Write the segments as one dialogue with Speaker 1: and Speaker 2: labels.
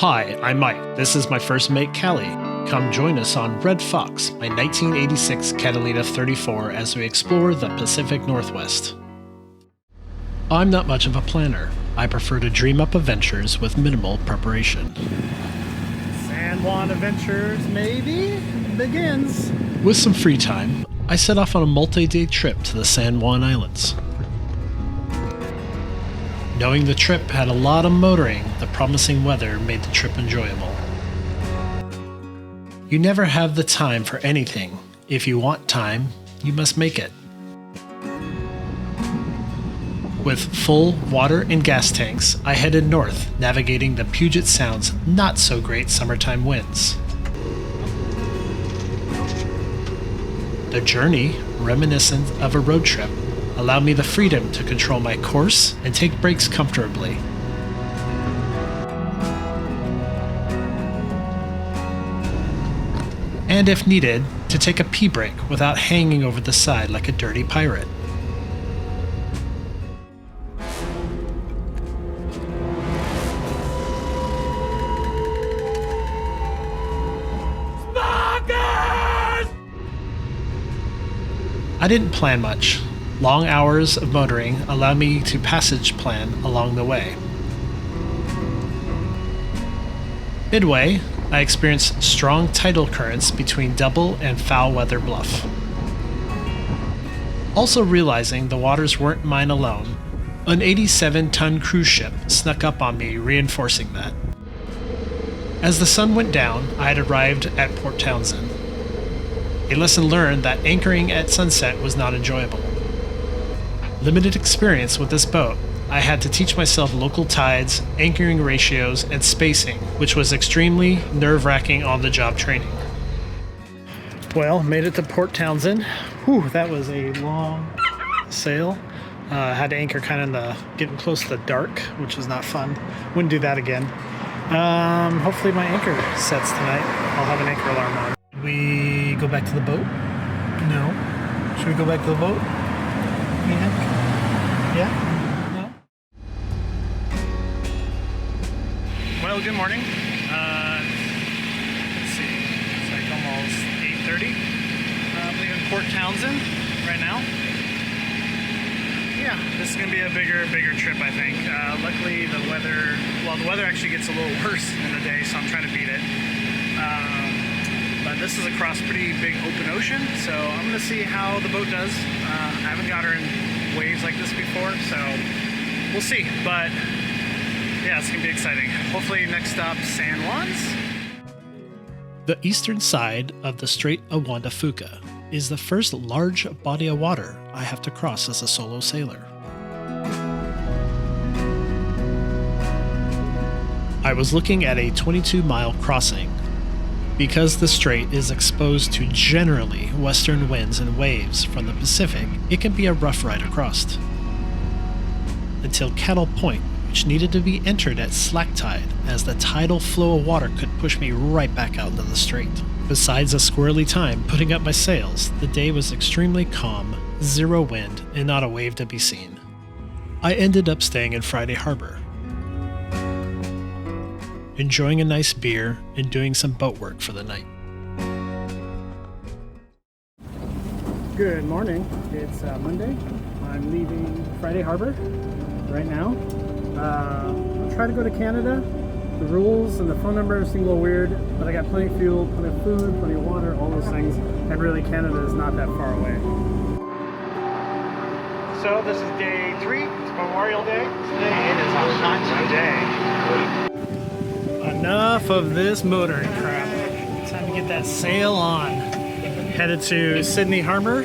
Speaker 1: Hi, I'm Mike. This is my first mate, Cali. Come join us on Red Fox, my 1986 Catalina 34, as we explore the Pacific Northwest. I'm not much of a planner. I prefer to dream up adventures with minimal preparation.
Speaker 2: San Juan Adventures maybe begins.
Speaker 1: With some free time, I set off on a multi-day trip to the San Juan Islands. Knowing the trip had a lot of motoring, the promising weather made the trip enjoyable. You never have the time for anything. If you want time, you must make it. With full water and gas tanks, I headed north, navigating the Puget Sound's not-so-great summertime winds. The journey, reminiscent of a road trip, allowed me the freedom to control my course and take breaks comfortably. And if needed, to take a pee break without hanging over the side like a dirty pirate. I didn't plan much. Long hours of motoring allow me to passage plan along the way. Midway, I experienced strong tidal currents between Double and Foul Weather Bluff. Also realizing the waters weren't mine alone, an 87-ton cruise ship snuck up on me, reinforcing that. As the sun went down, I had arrived at Port Townsend. A lesson learned that anchoring at sunset was not enjoyable. Limited experience with this boat, I had to teach myself local tides, anchoring ratios, and spacing, which was extremely nerve-wracking on-the-job training. Well, made it to Port Townsend. Whew, that was a long sail. Had to anchor kind of in the getting close to the dark, which was not fun. Wouldn't do that again. Hopefully my anchor sets tonight. I'll have an anchor alarm on. We go back to the boat? No. Should we go back to the boat? Yeah? No? Well, good morning. Let's see. It's like almost 8:30. Leaving Port Townsend right now. Yeah, this is going to be a bigger trip, I think. Luckily, the weather actually gets a little worse in the day, so I'm trying to beat it. But this is across pretty big open ocean, so I'm going to see how the boat does. I haven't got her in waves like this before, so we'll see. But yeah, it's going to be exciting. Hopefully next stop, San Juan's. The eastern side of the Strait of Fuca is the first large body of water I have to cross as a solo sailor. I was looking at a 22-mile crossing. Because the strait is exposed to generally western winds and waves from the Pacific, it can be a rough ride across. Until Cattle Point, which needed to be entered at slack tide, as the tidal flow of water could push me right back out into the strait. Besides a squirrely time putting up my sails, the day was extremely calm, zero wind, and not a wave to be seen. I ended up staying in Friday Harbor, enjoying a nice beer and doing some boat work for the night.
Speaker 2: Good morning. It's Monday. I'm leaving Friday Harbor right now. I'll try to go to Canada. The rules and the phone number seem a little weird, but I got plenty of fuel, plenty of food, plenty of water, all those things, and really Canada is not that far away. So this is day 3. It's Memorial Day. Today it is a hot day. Enough of this motoring crap. Time to get that sail on. Headed to Sydney Harbor.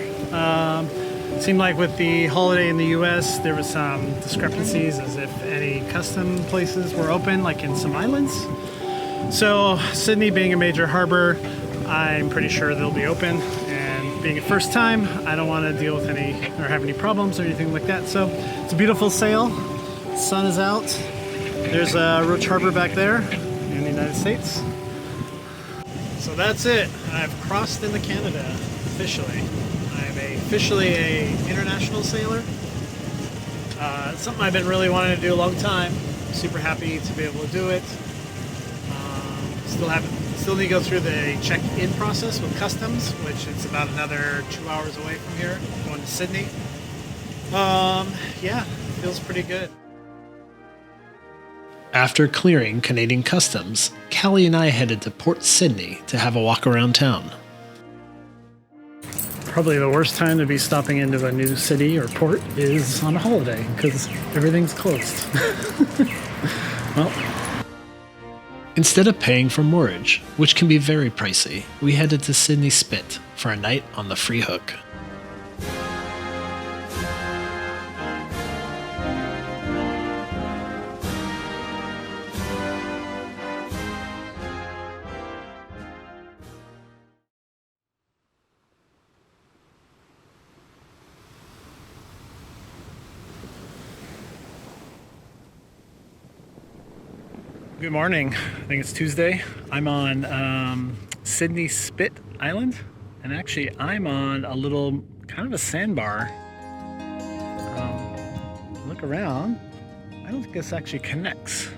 Speaker 2: Seemed like with the holiday in the US, there was some discrepancies as if any custom places were open, like in some islands. So Sydney being a major harbor, I'm pretty sure they'll be open. And being a first time, I don't want to deal with any or have any problems or anything like that. So it's a beautiful sail. The sun is out. There's Roach Harbor back there in the United States. So that's it. I've crossed into Canada officially. I'm officially an international sailor. It's something I've been really wanting to do a long time. Super happy to be able to do it. Still need to go through the check-in process with customs, which is about another 2 hours away from here, going to Sydney. Yeah, feels pretty good.
Speaker 1: After clearing Canadian customs, Cali and I headed to Port Sydney to have a walk around town.
Speaker 2: Probably the worst time to be stopping into a new city or port is on a holiday, because everything's closed. Well,
Speaker 1: Instead of paying for moorage, which can be very pricey, we headed to Sydney Spit for a night on the free hook.
Speaker 2: good morning. I think it's Tuesday. I'm on Sydney Spit Island, and actually I'm on a little kind of a sandbar. Look around. I don't think this actually connects.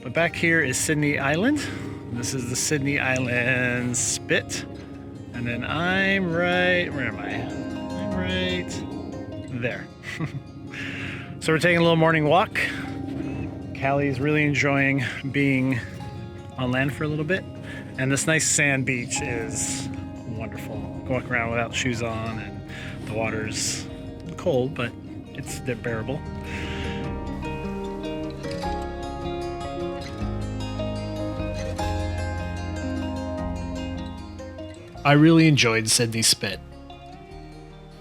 Speaker 2: But back here is Sydney Island. This is the Sydney Island Spit. And then I'm right, where am I? I'm right there. So we're taking a little morning walk. Callie's really enjoying being on land for a little bit. And this nice sand beach is wonderful. Walk around without shoes on, and the water's cold, but they're bearable.
Speaker 1: I really enjoyed Sydney Spit.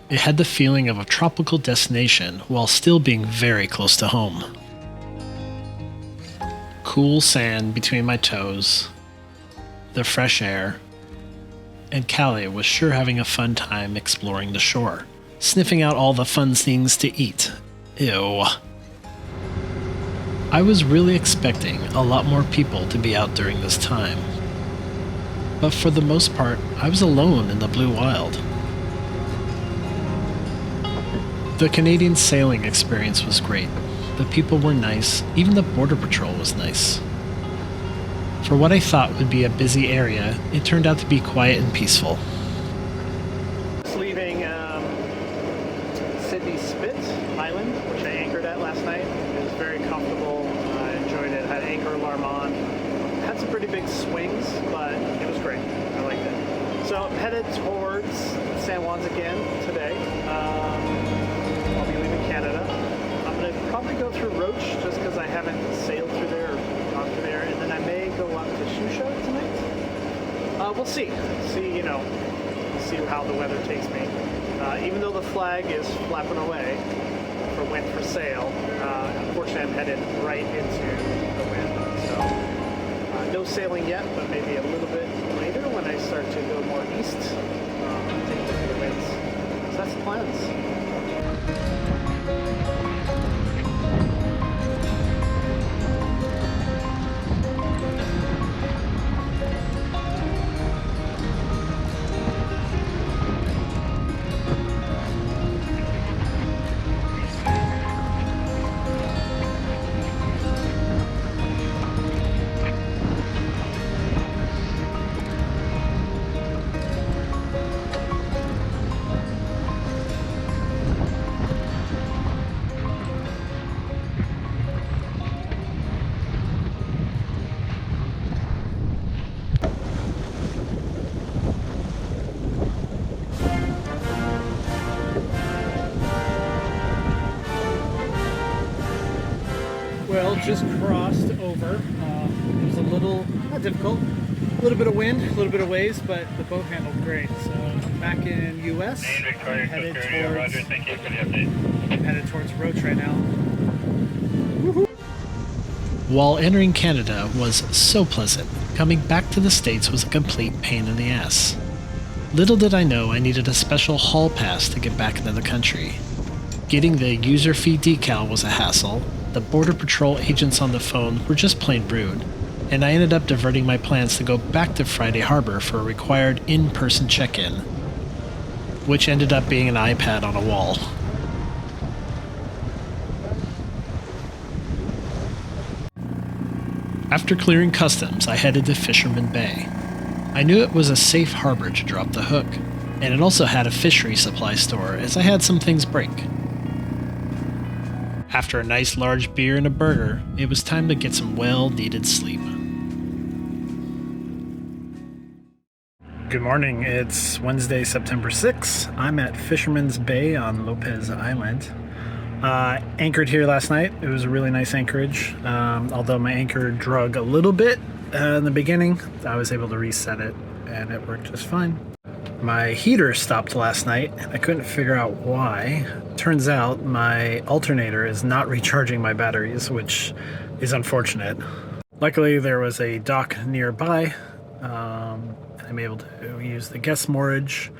Speaker 1: It had the feeling of a tropical destination while still being very close to home. Cool sand between my toes, the fresh air, and Cali was sure having a fun time exploring the shore, sniffing out all the fun things to eat. Ew. I was really expecting a lot more people to be out during this time. But for the most part, I was alone in the blue wild. The Canadian sailing experience was great. The people were nice, even the border patrol was nice. For what I thought would be a busy area, it turned out to be quiet and peaceful.
Speaker 2: Just leaving Sydney Spit Island, which I anchored at last night. It was very comfortable. I enjoyed it. Had anchor alarm on. Had some pretty big swings, but it was great. I liked it. So I'm headed towards San Juan's again today. I'll be leaving Canada. I'm going to probably go through Roach just because I haven't sailed through there or gone through there, and then I may go up to Fuca tonight. We'll see. See how the weather takes me. Even though the flag is flapping away for wind for sail, unfortunately I'm headed right into the wind. So no sailing yet, but maybe a little bit later when I start to go more east, take a look at the winds. So that's the plans. Well, just crossed over. It was a little, not difficult, a little bit of wind, a little bit of waves, but the boat handled great. So I'm back in US, headed towards Roach right now. Woohoo!
Speaker 1: While entering Canada was so pleasant, coming back to the States was a complete pain in the ass. Little did I know I needed a special hall pass to get back into the country. Getting the user fee decal was a hassle. The Border Patrol agents on the phone were just plain rude, and I ended up diverting my plans to go back to Friday Harbor for a required in-person check-in, which ended up being an iPad on a wall. After clearing customs, I headed to Fisherman Bay. I knew it was a safe harbor to drop the hook, and it also had a fishery supply store as I had some things break. After a nice large beer and a burger, it was time to get some well-needed sleep.
Speaker 2: Good morning. It's Wednesday, September 6th. I'm at Fisherman's Bay on Lopez Island. Anchored here last night. It was a really nice anchorage. Although my anchor drug a little bit in the beginning, I was able to reset it and it worked just fine. My heater stopped last night. I couldn't figure out why. Turns out my alternator is not recharging my batteries, which is unfortunate. Luckily, there was a dock nearby. I'm able to use the guest moorage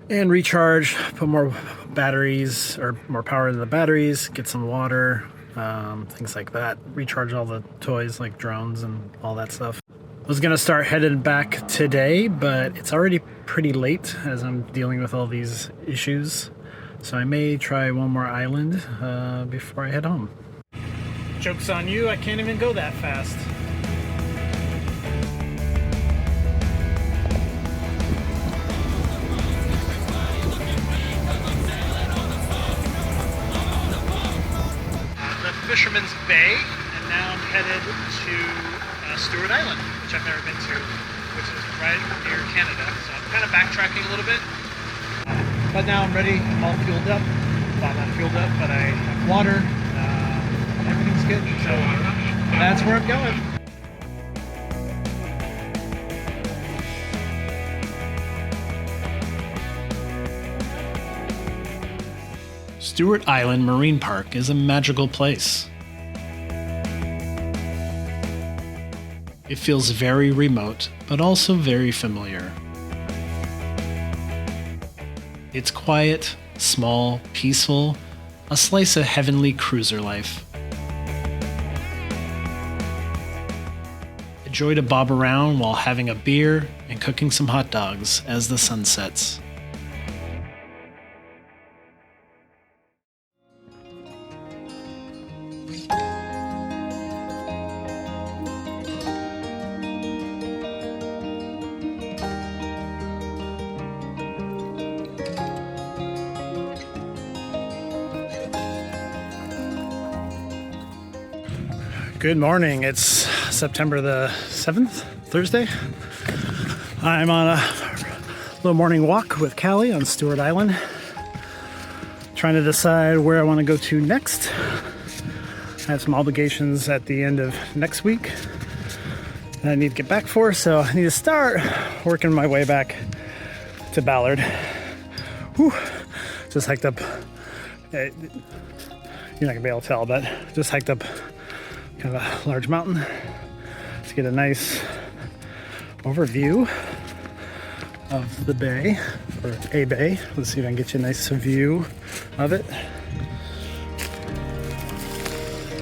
Speaker 2: and recharge, put more batteries or more power into the batteries, get some water, things like that. Recharge all the toys like drones and all that stuff. I was gonna start headed back today, but it's already pretty late as I'm dealing with all these issues. So I may try one more island before I head home. Joke's on you, I can't even go that fast. Fisherman's Bay, and now I'm headed to Stewart Island, which I've never been to, which is right near Canada. So I'm kind of backtracking a little bit, but now I'm ready. I'm all fueled up. Well, I'm not fueled up, but I have water. Everything's good. So that's where I'm going.
Speaker 1: Stewart Island Marine Park is a magical place. It feels very remote, but also very familiar. It's quiet, small, peaceful, a slice of heavenly cruiser life. A joy to bob around while having a beer and cooking some hot dogs as the sun sets.
Speaker 2: Good morning. It's September the 7th, Thursday. I'm on a little morning walk with Cali on Stewart Island, trying to decide where I want to go to next. I have some obligations at the end of next week that I need to get back for, so I need to start working my way back to Ballard. Whew. Just hiked up, you're not gonna be able to tell, but just hiked up kind of a large mountain to get a nice overview of the bay, or a bay. Let's see if I can get you a nice view of it.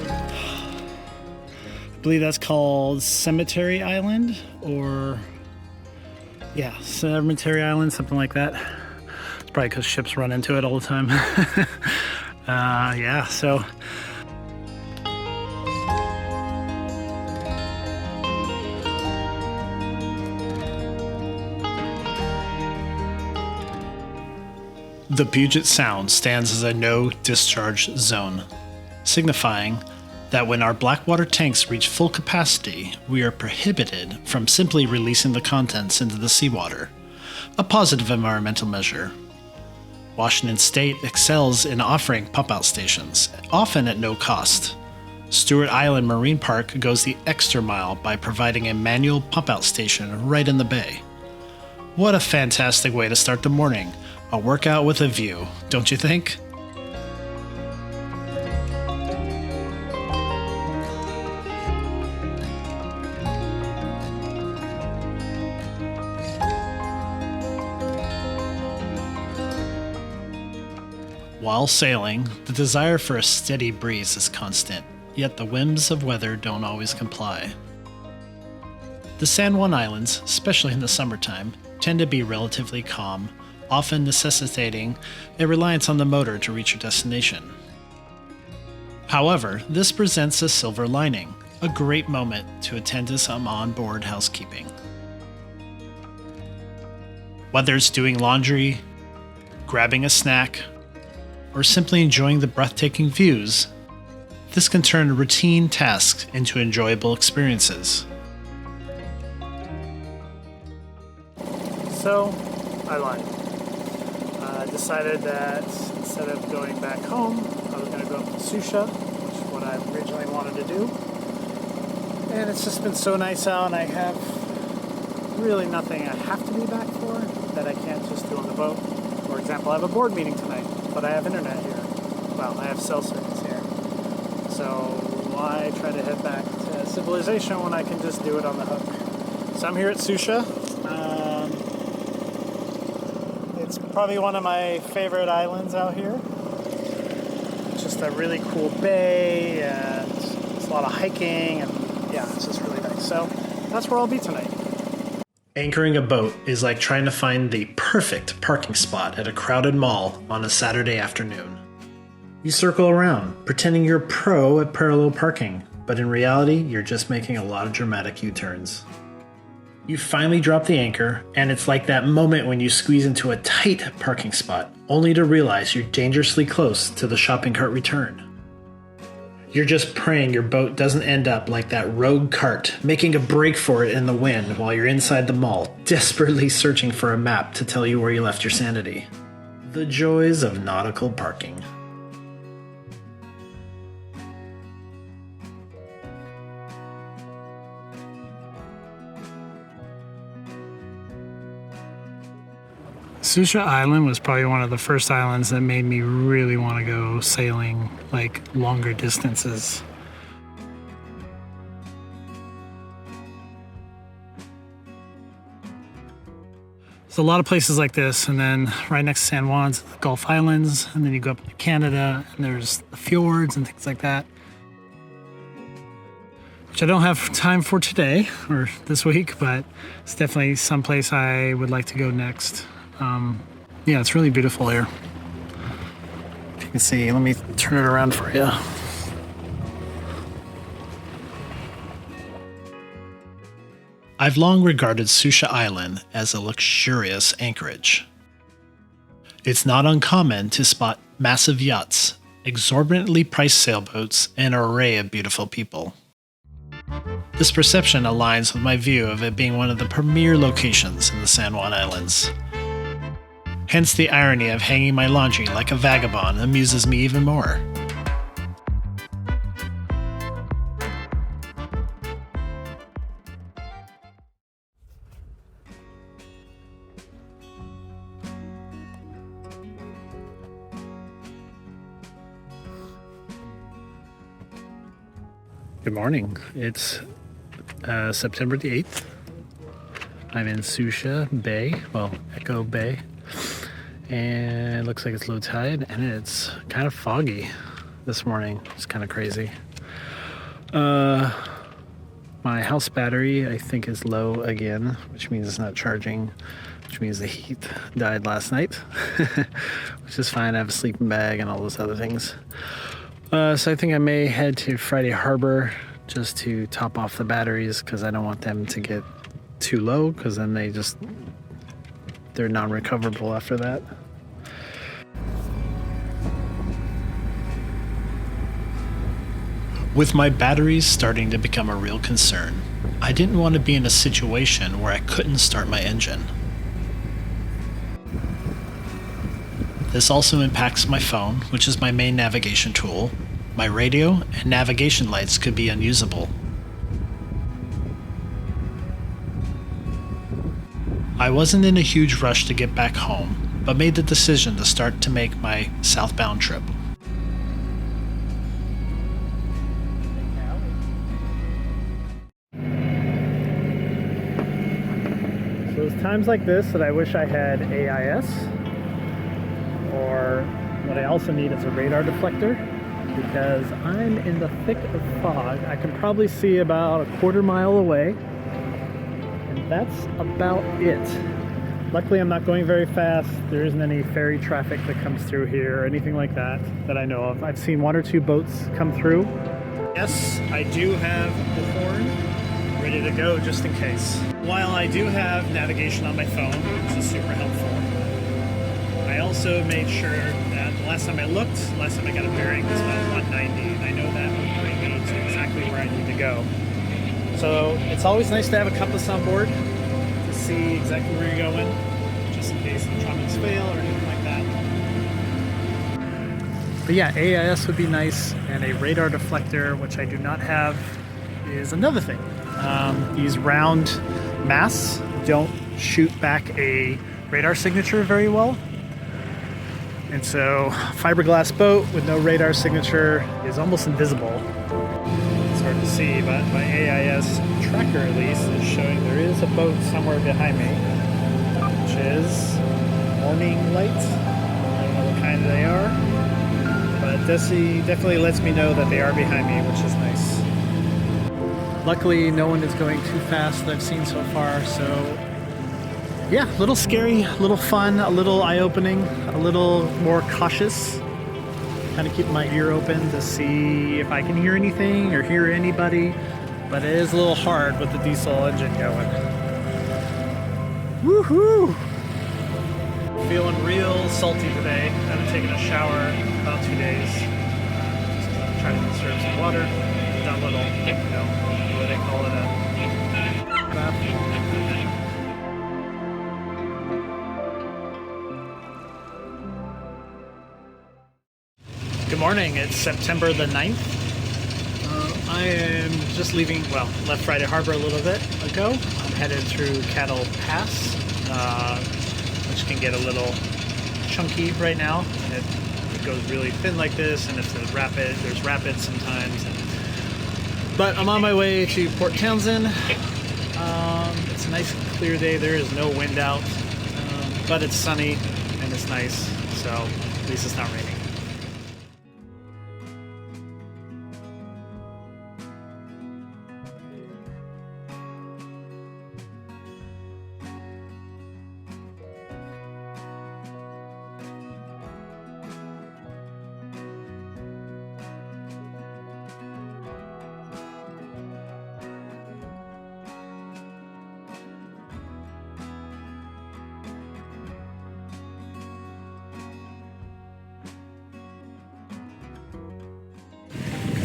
Speaker 2: I believe that's called Cemetery Island, or yeah, Cemetery Island, something like that. It's probably because ships run into it all the time. Yeah, so
Speaker 1: the Puget Sound stands as a no-discharge zone, signifying that when our blackwater tanks reach full capacity, we are prohibited from simply releasing the contents into the seawater, a positive environmental measure. Washington State excels in offering pump-out stations, often at no cost. Stewart Island Marine Park goes the extra mile by providing a manual pump-out station right in the bay. What a fantastic way to start the morning. A workout with a view, don't you think? While sailing, the desire for a steady breeze is constant, yet the whims of weather don't always comply. The San Juan Islands, especially in the summertime, tend to be relatively calm, often necessitating a reliance on the motor to reach your destination. However, this presents a silver lining. A great moment to attend to some onboard housekeeping. Whether it's doing laundry, grabbing a snack, or simply enjoying the breathtaking views, this can turn routine tasks into enjoyable experiences.
Speaker 2: So, I lied. I decided that instead of going back home, I was going to go up to Susha, which is what I originally wanted to do. And it's just been so nice out, and I have really nothing I have to be back for that I can't just do on the boat. For example, I have a board meeting tonight, but I have internet here. Well, I have cell service here. So why try to head back to civilization when I can just do it on the hook? So I'm here at Susha. It's probably one of my favorite islands out here. It's just a really cool bay, and it's a lot of hiking, and yeah, it's just really nice. So that's where I'll be tonight.
Speaker 1: Anchoring a boat is like trying to find the perfect parking spot at a crowded mall on a Saturday afternoon. You circle around, pretending you're a pro at parallel parking, but in reality, you're just making a lot of dramatic U-turns. You finally drop the anchor, and it's like that moment when you squeeze into a tight parking spot, only to realize you're dangerously close to the shopping cart return. You're just praying your boat doesn't end up like that rogue cart, making a break for it in the wind while you're inside the mall, desperately searching for a map to tell you where you left your sanity. The joys of nautical parking.
Speaker 2: Susha Island was probably one of the first islands that made me really want to go sailing, like longer distances. There's a lot of places like this, and then right next to San Juan's the Gulf Islands, and then you go up to Canada, and there's the fjords and things like that, which I don't have time for today or this week, but it's definitely someplace I would like to go next. Yeah, it's really beautiful here. If you can see, let me turn it around for you.
Speaker 1: I've long regarded Susha Island as a luxurious anchorage. It's not uncommon to spot massive yachts, exorbitantly priced sailboats, and an array of beautiful people. This perception aligns with my view of it being one of the premier locations in the San Juan Islands. Hence the irony of hanging my laundry like a vagabond amuses me even more.
Speaker 2: Good morning. It's September the 8th. I'm in Susha Bay, well, Echo Bay. And it looks like it's low tide, and it's kind of foggy this morning. It's kind of crazy. My house battery, I think, is low again, which means it's not charging, which means the heat died last night, which is fine. I have a sleeping bag and all those other things. So I think I may head to Friday Harbor just to top off the batteries, because I don't want them to get too low, because then they're non-recoverable after that.
Speaker 1: With my batteries starting to become a real concern, I didn't want to be in a situation where I couldn't start my engine. This also impacts my phone, which is my main navigation tool. My radio and navigation lights could be unusable. I wasn't in a huge rush to get back home, but made the decision to start to make my southbound trip.
Speaker 2: So it's times like this that I wish I had AIS, or what I also need is a radar deflector, because I'm in the thick of fog. I can probably see about a quarter mile away, and that's about it. Luckily, I'm not going very fast. There isn't any ferry traffic that comes through here or anything like that I know of. I've seen one or two boats come through, Yes, I do have the horn ready to go just in case. While I do have navigation on my phone, which is super helpful, I also made sure that the last time I looked, last time I got a bearing was about 190, and I know that will bring me to exactly where I need to go. So it's always nice to have a compass on board to see exactly where you're going, just in case the tropics fail or anything like that. But yeah, AIS would be nice, and a radar deflector, which I do not have, is another thing. These round masts don't shoot back a radar signature very well. And so fiberglass boat with no radar signature is almost invisible. It's hard to see, but my AIS tracker at least is showing there is a boat somewhere behind me, which is warning lights. I don't know what kind they are, but this definitely lets me know that they are behind me, which is nice. Luckily, no one is going too fast that I've seen so far, so yeah, a little scary, a little fun, a little eye-opening, a little more cautious. Kind of keep my ear open to see if I can hear anything or hear anybody, but it is a little hard with the diesel engine going. Woohoo! Feeling real salty today. I haven't taken a shower in about 2 days. Just trying to conserve some water. Done a little, what do they call it, a bath. Good morning, it's September the 9th. I am just leaving, well, left Friday Harbor a little bit ago. I'm headed through Cattle Pass, which can get a little chunky right now. It goes really thin like this, and if there's rapids sometimes. But I'm on my way to Port Townsend. It's a nice and clear day. There is no wind out, but it's sunny and it's nice, so at least it's not raining.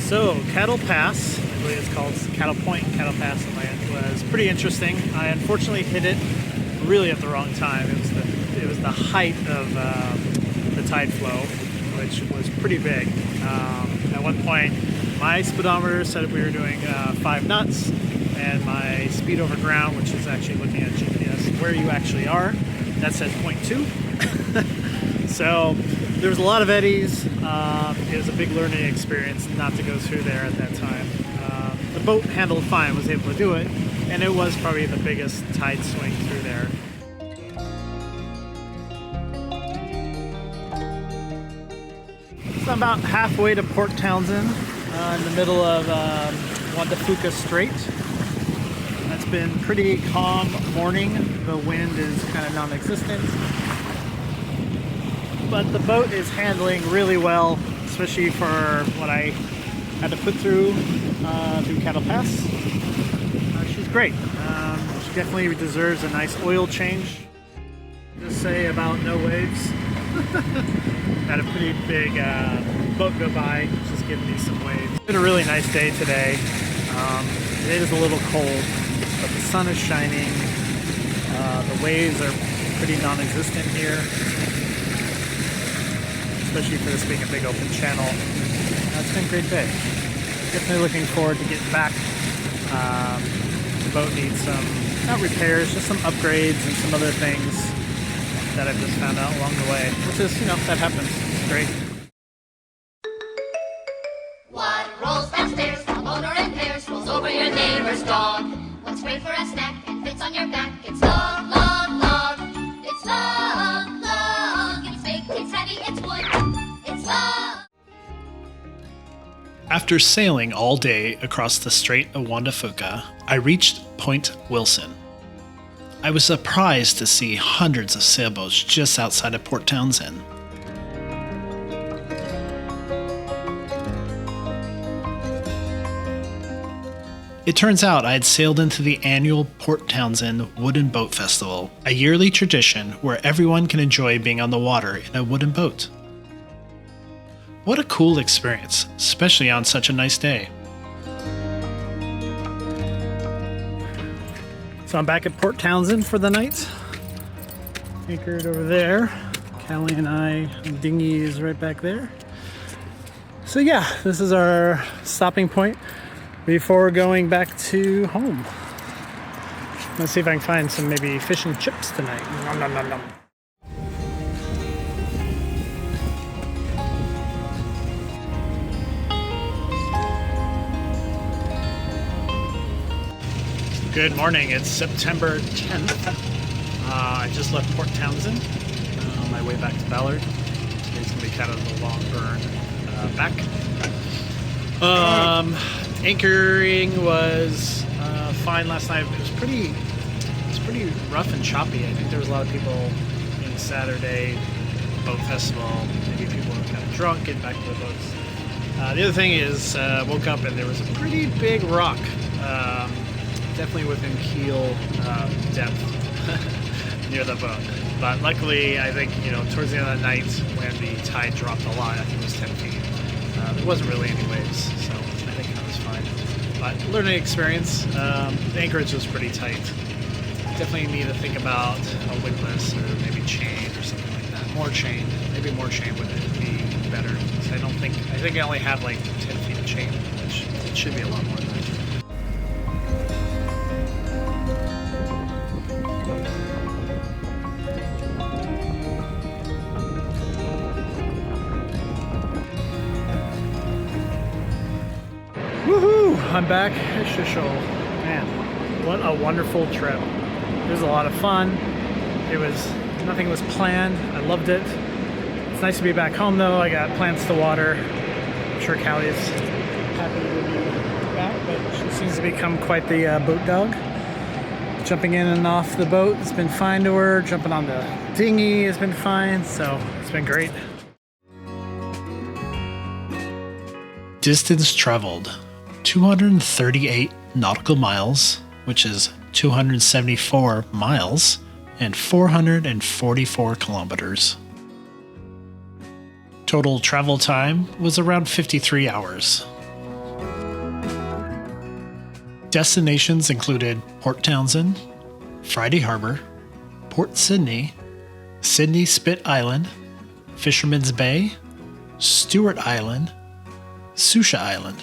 Speaker 2: So, Cattle Pass, I believe it's called Cattle Point, Cattle Pass, was pretty interesting. I unfortunately hit it really at the wrong time. It was the height of the tide flow, which was pretty big. At one point, my speedometer said we were doing 5 knots, and my speed over ground, which is actually looking at GPS where you actually are, that says 0.2. So there was a lot of eddies. It was a big learning experience not to go through there at that time. The boat handled fine, was able to do it, and it was probably the biggest tide swing through there. So I'm about halfway to Port Townsend, in the middle of Fuca Strait. It's been pretty calm morning. The wind is kind of non-existent. But the boat is handling really well, especially for what I had to put through Cattle Pass. She's great. She definitely deserves a nice oil change. Just say about no waves. Had a pretty big boat go by, just giving me some waves. It's been a really nice day today. It is a little cold, but the sun is shining. The waves are pretty non-existent here, especially for this being a big open channel. It's been a great day. Definitely looking forward to getting back. The boat needs some, not repairs, just some upgrades and some other things that I've just found out along the way, which is, that happens. It's great.
Speaker 3: What rolls downstairs, a motor in pairs, rolls over your neighbor's dog? What's great for a snack and fits on your back? It's long, long, long. It's long, long. It's big, it's heavy, it's wood. It's long.
Speaker 1: After sailing all day across the Strait of Fuca, I reached Point Wilson. I was surprised to see hundreds of sailboats just outside of Port Townsend. It turns out I had sailed into the annual Port Townsend Wooden Boat Festival, a yearly tradition where everyone can enjoy being on the water in a wooden boat. What a cool experience, especially on such a nice day.
Speaker 2: So I'm back at Port Townsend for the night. Anchored over there. Cali and I, dinghy is right back there. So yeah, this is our stopping point before going back to home. Let's see if I can find some maybe fish and chips tonight. Nom, nom, nom, nom. Good morning, it's September 10th. I just left Port Townsend on my way back to Ballard. Today's gonna be kind of a long burn back. Anchoring was fine last night. It was pretty rough and choppy. I think there was a lot of people in Saturday boat festival. Maybe people were kind of drunk, getting back to the boats. The other thing is, woke up and there was a pretty big rock. Definitely within keel depth near the boat. But luckily, I think, towards the end of the night when the tide dropped a lot, I think it was 10 feet, there wasn't really any waves, so I think that was fine. But learning experience, the anchorage was pretty tight. Definitely need to think about a windlass or maybe chain or something like that. Maybe more chain would be better. So I think I only have like 10 feet of chain, which it should be a lot more than that. Woohoo! I'm back at Shishol. Man, what a wonderful trip. It was a lot of fun. Nothing was planned. I loved it. It's nice to be back home though. I got plants to water. I'm sure Callie's happy to be back, but she seems to become quite the boat dog. Jumping in and off the boat has been fine to her. Jumping on the dinghy has been fine, so it's been great.
Speaker 1: Distance traveled, 238 nautical miles, which is 274 miles, and 444 kilometers. Total travel time was around 53 hours. Destinations included Port Townsend, Friday Harbor, Port Sydney, Sydney Spit Island, Fisherman's Bay, Stewart Island, Fuca Island.